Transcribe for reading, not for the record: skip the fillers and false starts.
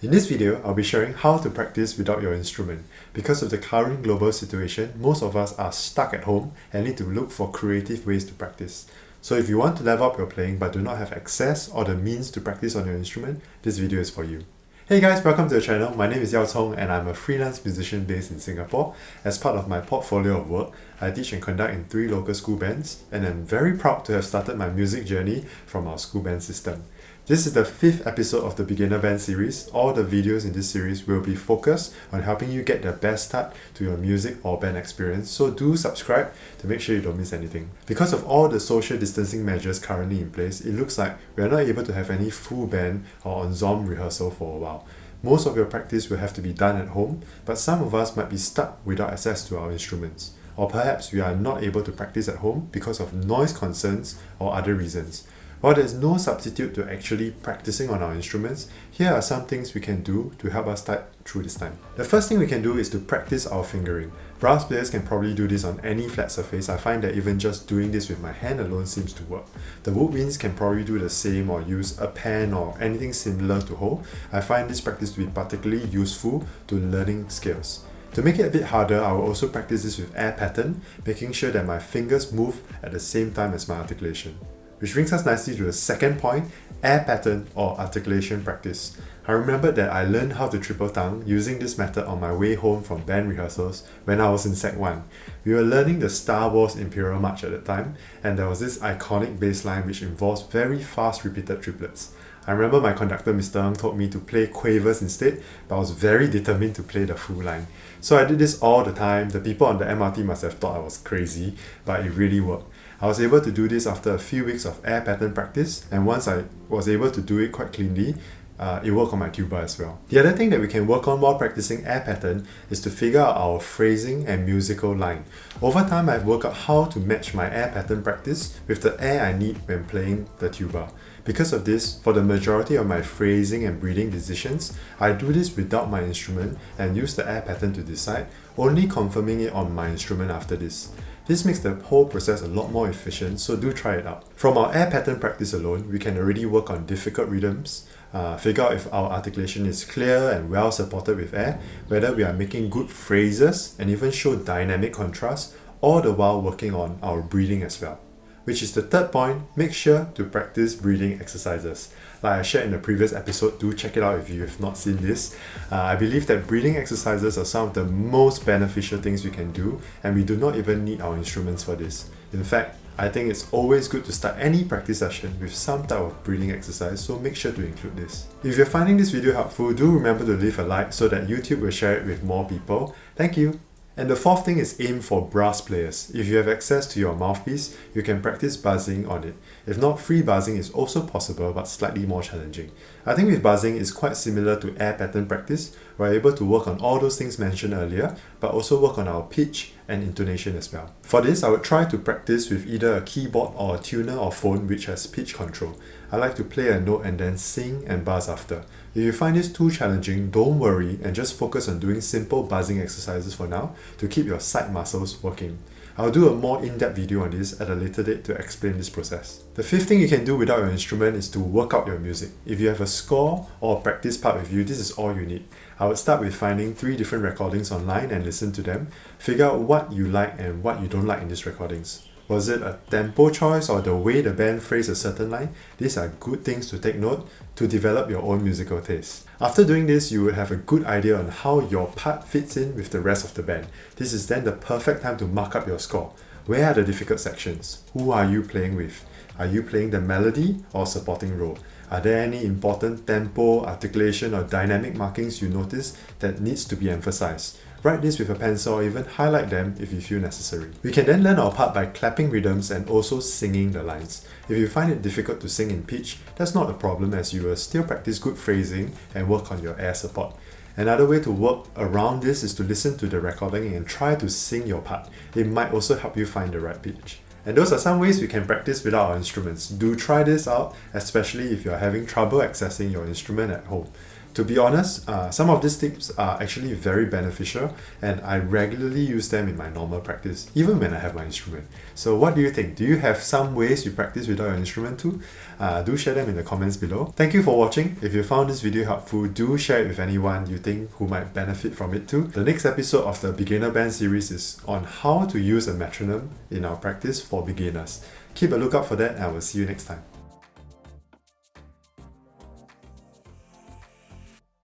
In this video, I'll be sharing how to practice without your instrument. Because of the current global situation, most of us are stuck at home and need to look for creative ways to practice. So if you want to level up your playing but do not have access or the means to practice on your instrument, this video is for you. Hey guys, welcome to the channel. My name is Yao Cong and I'm a freelance musician based in Singapore. As part of my portfolio of work, I teach and conduct in 3 local school bands, and I'm very proud to have started my music journey from our school band system. This is the 5th episode of the Beginner Band series. All the videos in this series will be focused on helping you get the best start to your music or band experience, so do subscribe to make sure you don't miss anything. Because of all the social distancing measures currently in place, it looks like we are not able to have any full band or ensemble rehearsal for a while. Most of your practice will have to be done at home, but some of us might be stuck without access to our instruments. Or perhaps we are not able to practice at home because of noise concerns or other reasons. While there is no substitute to actually practicing on our instruments, here are some things we can do to help us start through this time. The first thing we can do is to practice our fingering. Brass players can probably do this on any flat surface. I find that even just doing this with my hand alone seems to work. The woodwinds can probably do the same or use a pen or anything similar to hold. I find this practice to be particularly useful to learning scales. To make it a bit harder, I will also practice this with air pattern, making sure that my fingers move at the same time as my articulation. Which brings us nicely to the second point, air pattern or articulation practice. I remembered that I learned how to triple tongue using this method on my way home from band rehearsals when I was in Sec 1. We were learning the Star Wars Imperial March at the time, and there was this iconic bass line which involves very fast repeated triplets. I remember my conductor Mr. Ng told me to play quavers instead, but I was very determined to play the full line. So I did this all the time. The people on the MRT must have thought I was crazy, but it really worked. I was able to do this after a few weeks of air pattern practice, and once I was able to do it quite cleanly, it worked on my tuba as well. The other thing that we can work on while practicing air pattern is to figure out our phrasing and musical line. Over time, I've worked out how to match my air pattern practice with the air I need when playing the tuba. Because of this, for the majority of my phrasing and breathing decisions, I do this without my instrument and use the air pattern to decide, only confirming it on my instrument after this. This makes the whole process a lot more efficient, so do try it out. From our air pattern practice alone, we can already work on difficult rhythms, figure out if our articulation is clear and well supported with air, whether we are making good phrases, and even show dynamic contrast, all the while working on our breathing as well. Which is the third point, make sure to practice breathing exercises. Like I shared in the previous episode, do check it out if you have not seen this. I believe that breathing exercises are some of the most beneficial things we can do, and we do not even need our instruments for this. In fact, I think it's always good to start any practice session with some type of breathing exercise, so make sure to include this. If you're finding this video helpful, do remember to leave a like so that YouTube will share it with more people. Thank you! And the fourth thing is aim for brass players. If you have access to your mouthpiece, you can practice buzzing on it. If not, free buzzing is also possible but slightly more challenging. I think with buzzing it's quite similar to air pattern practice. We're able to work on all those things mentioned earlier, but also work on our pitch and intonation as well. For this, I would try to practice with either a keyboard or a tuner or phone which has pitch control. I like to play a note and then sing and buzz after. If you find this too challenging, don't worry and just focus on doing simple buzzing exercises for now to keep your side muscles working. I'll do a more in-depth video on this at a later date to explain this process. The fifth thing you can do without your instrument is to work out your music. If you have a score or a practice part with you, this is all you need. I would start with finding 3 different recordings online and listen to them. Figure out what you like and what you don't like in these recordings. Was it a tempo choice or the way the band phrased a certain line? These are good things to take note to develop your own musical taste. After doing this, you will have a good idea on how your part fits in with the rest of the band. This is then the perfect time to mark up your score. Where are the difficult sections? Who are you playing with? Are you playing the melody or supporting role? Are there any important tempo, articulation or dynamic markings you notice that needs to be emphasized? Write this with a pencil or even highlight them if you feel necessary. We can then learn our part by clapping rhythms and also singing the lines. If you find it difficult to sing in pitch, that's not a problem as you will still practice good phrasing and work on your air support. Another way to work around this is to listen to the recording and try to sing your part. It might also help you find the right pitch. And those are some ways we can practice without our instruments. Do try this out, especially if you are having trouble accessing your instrument at home. To be honest, some of these tips are actually very beneficial, and I regularly use them in my normal practice, even when I have my instrument. So what do you think? Do you have some ways you practice without your instrument too? Do share them in the comments below. Thank you for watching. If you found this video helpful, do share it with anyone you think who might benefit from it too. The next episode of the Beginner Band series is on how to use a metronome in our practice for beginners. Keep a lookout for that, and I will see you next time.